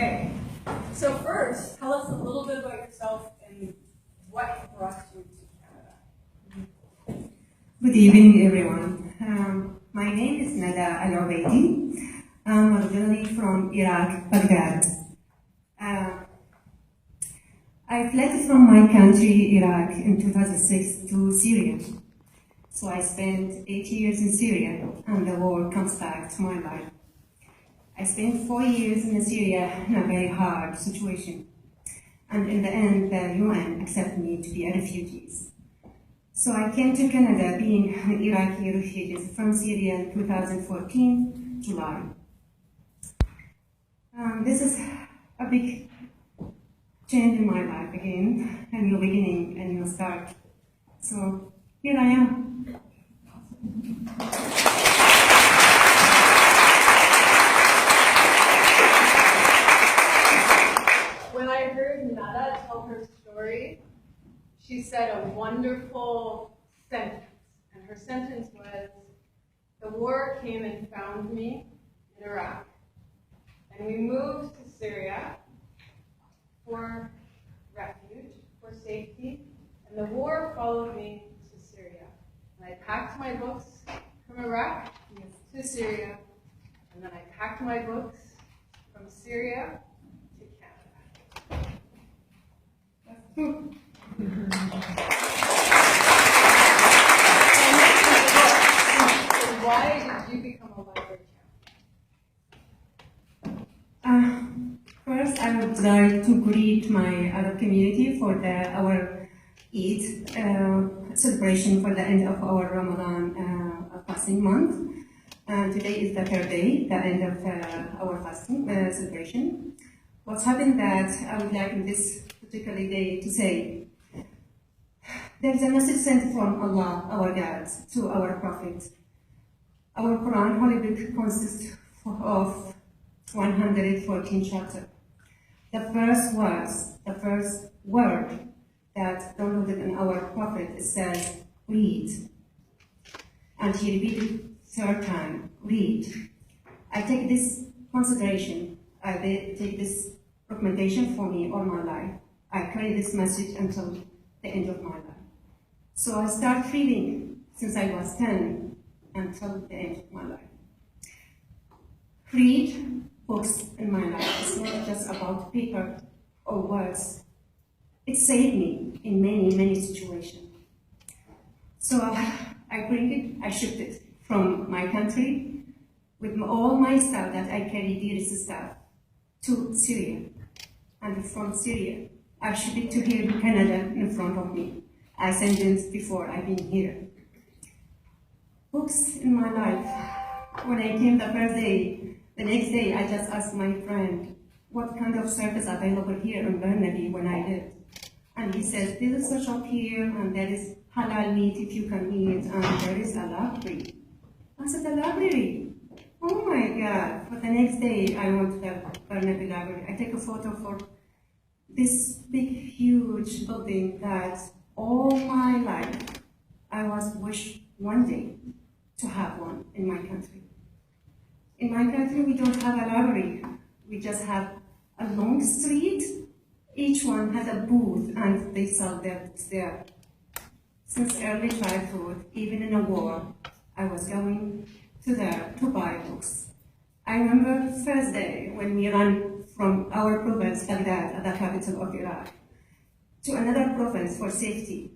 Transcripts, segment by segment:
Okay, so first, tell us a little bit about yourself and what brought you to Canada. Good evening, everyone. My name is Nada Al Ubaidi. I'm originally from Iraq, Baghdad. I fled from my country, Iraq, in 2006 to Syria. So I spent 8 years in Syria, and the war comes back to my life. I spent 4 years in Syria in a very hard situation. And in the end, the UN accepted me to be a refugee. So I came to Canada being an Iraqi refugee from Syria in 2014, July. This is a big change in my life again, a new beginning, a new start. So here I am. When I heard Nada tell her story, she said a wonderful sentence. And her sentence was, "The war came and found me in Iraq. And we moved to Syria for refuge, for safety. And the war followed me to Syria. And I packed my books from Iraq to Syria. And then I packed my books from Syria to Canada." Why did you become a library champion? First, I would like to greet my Arab community for our Eid celebration for the end of our Ramadan fasting month. Today is the third day, the end of our fasting celebration. What's happened that I would like in this particular day to say, there is a message sent from Allah, our God, to our Prophet. Our Quran, Holy Book, consists of 114 chapters. The first word that downloaded in our Prophet says, read. And he repeated third time, read. I take this consideration, I take this recommendation for me all my life. I carry this message until the end of my life. So I start reading since I was 10 until the end of my life. Read books in my life. It's not just about paper or words. It saved me in many, many situations. So I shipped it from my country with all my stuff that I carry, dearest stuff, to Syria. And from Syria, I shipped it to here in Canada in front of me. I sent it before I've been here. Books in my life. When I came the first day, the next day I just asked my friend, what kind of service available here in Burnaby when I lived? And he says, there is a shop here and there is halal meat if you can eat, and there is a library. I said, the library? Oh my God. For the next day, I went to the Burnaby Library. I take a photo for this big, huge building that all my life I was wished one day to have one in my country. In my country, we don't have a library. We just have a long street. Each one has a booth and they sell their books there. Since early childhood, even in a war, I was going to there to buy books. I remember the first day when we ran from our province, Baghdad, the capital of Iraq, to another province for safety.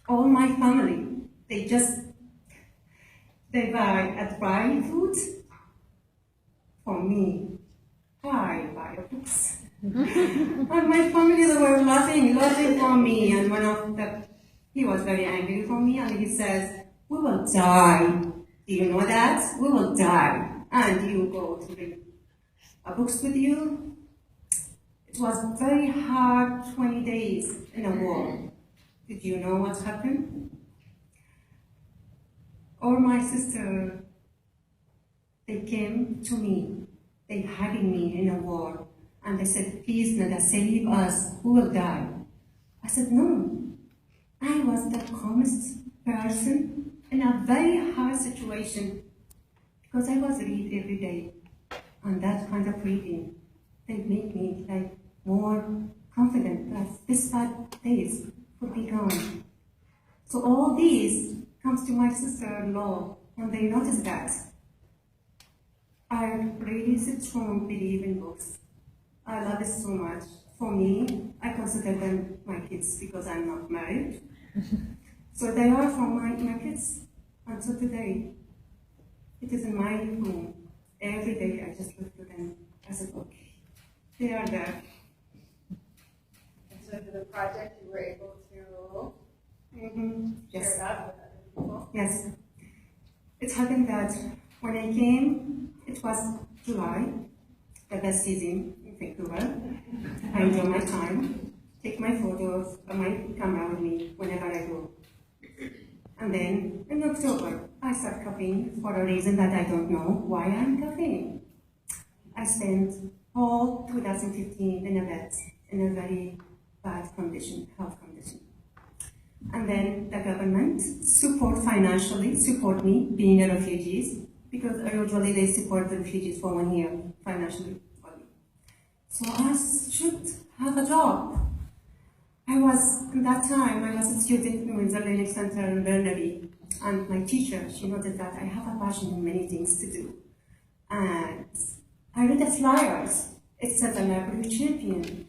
All my family, they buy a dry food for me. I buy books. And my family, they were laughing for me. And he was very angry for me, and he says, we will die. Do you know that? We will die. And you go to read books with you. It was very hard 20 days in a war. Did you know what happened? All my sisters, they came to me. They hugged me in a war. And they said, please, Nada, save us. Who will die? I said, no. I was the calmest person in a very hard situation because I was reading every day. And that kind of reading, they make me like more confident that this bad days would be gone. So all these comes to my sister-in-law, and they notice that. I really strongly believe in books. I love it so much. For me, I consider them my kids because I'm not married. So they are for my kids until today. It is in my room. Every day I just look to them. I said, okay, they are there. And so for the project, you were able to Yes. share that with other people. Yes. It happened that when I came, it was July, the best season in Vancouver. I enjoy my time, take my photos, my camera with me whenever I go. And then in October, I start coughing for a reason that I don't know why I'm coughing. I spent all 2015 in a bed, in a very bad condition, health condition. And then the government financially support me being a refugee, because usually they support the refugees for 1 year financially. So I should have a job. At that time, I was a student in the Learning Center in Burnaby, and my teacher, she noted that I have a passion in many things to do. And I read the flyers. It said a library champion.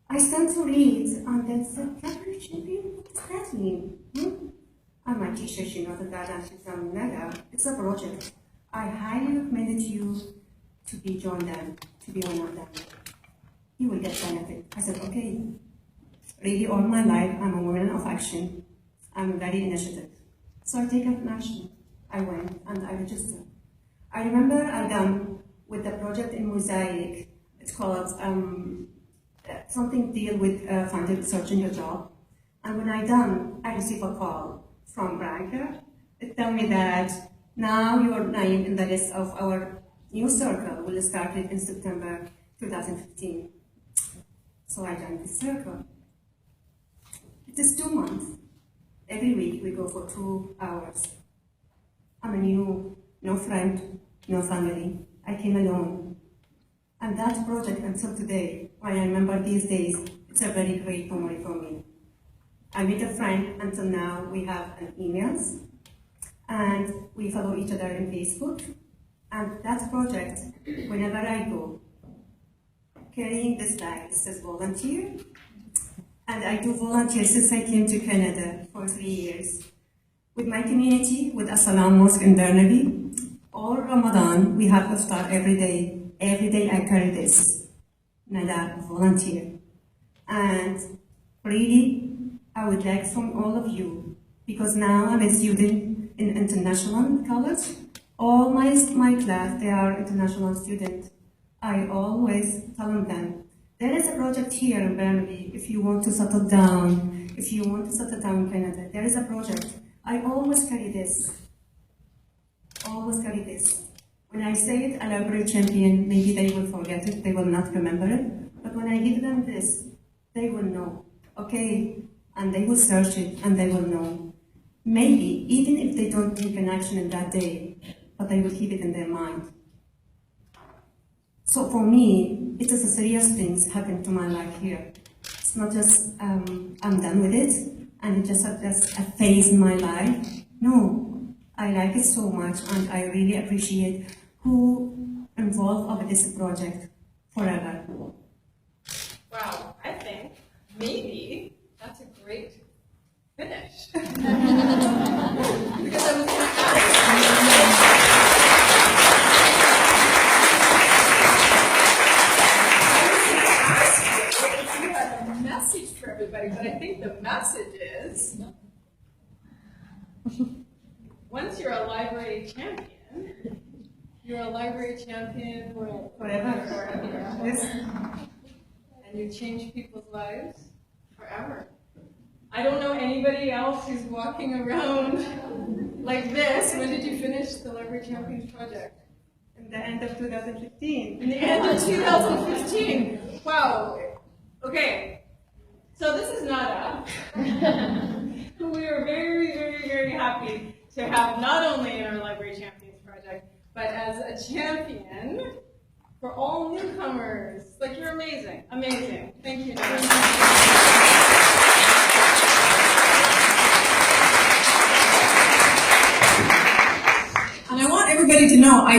I started to read, and then said, library champion, what does that mean? And my teacher, she noted that, and she said, Nada, it's a project. I highly recommend you to join them, to be one of them. You will get benefit. I said, okay. Really, all my life, I'm a woman of action. I'm very initiative. So I take up action. I went and I registered. I remember I done with the project in Mosaic. It's called something deal with funded searching a job. And when I done, I received a call from Branker. It tell me that now your name in the list of our new circle will start in September 2015. So I joined this circle. It is 2 months. Every week we go for 2 hours. I'm a no friend, no family. I came alone. And that project until today, when I remember these days, it's a very great memory for me. I met a friend until now, we have an emails, and we follow each other in Facebook. And that project, whenever I go, carrying this bag, it says volunteer. And I do volunteer since I came to Canada for 3 years. With my community, with As-Salam Mosque in Burnaby, all Ramadan, we have iftar every day. Every day I carry this, Nada, volunteer. And really, I would like from all of you, because now I'm a student in international college. All my class, they are international students. I always tell them, there is a project here in Burnaby, if you want to settle down, in Canada, there is a project. I always carry this. Always carry this. When I say it, a library champion, maybe they will forget it, they will not remember it. But when I give them this, they will know, okay? And they will search it, and they will know. Maybe, even if they don't take an action in that day, but they will keep it in their mind. So for me, it is a serious things happen to my life here. It's not just I'm done with it and it's just a phase in my life. No, I like it so much and I really appreciate who involved of this project forever. Wow, I think maybe that's a great finish. Because I was going to message for everybody, but I think the message is, once you're a library champion, you're a library champion forever. Yes. And you change people's lives forever. I don't know anybody else who's walking around like this. When did you finish the Library Champions project? In the end of 2015. In the end of 2015. Wow. Okay. So this is Nada, who we are very, very, very happy to have not only in our Library Champions project, but as a champion for all newcomers amazing, amazing. Thank you, Nada. And I want everybody to know, I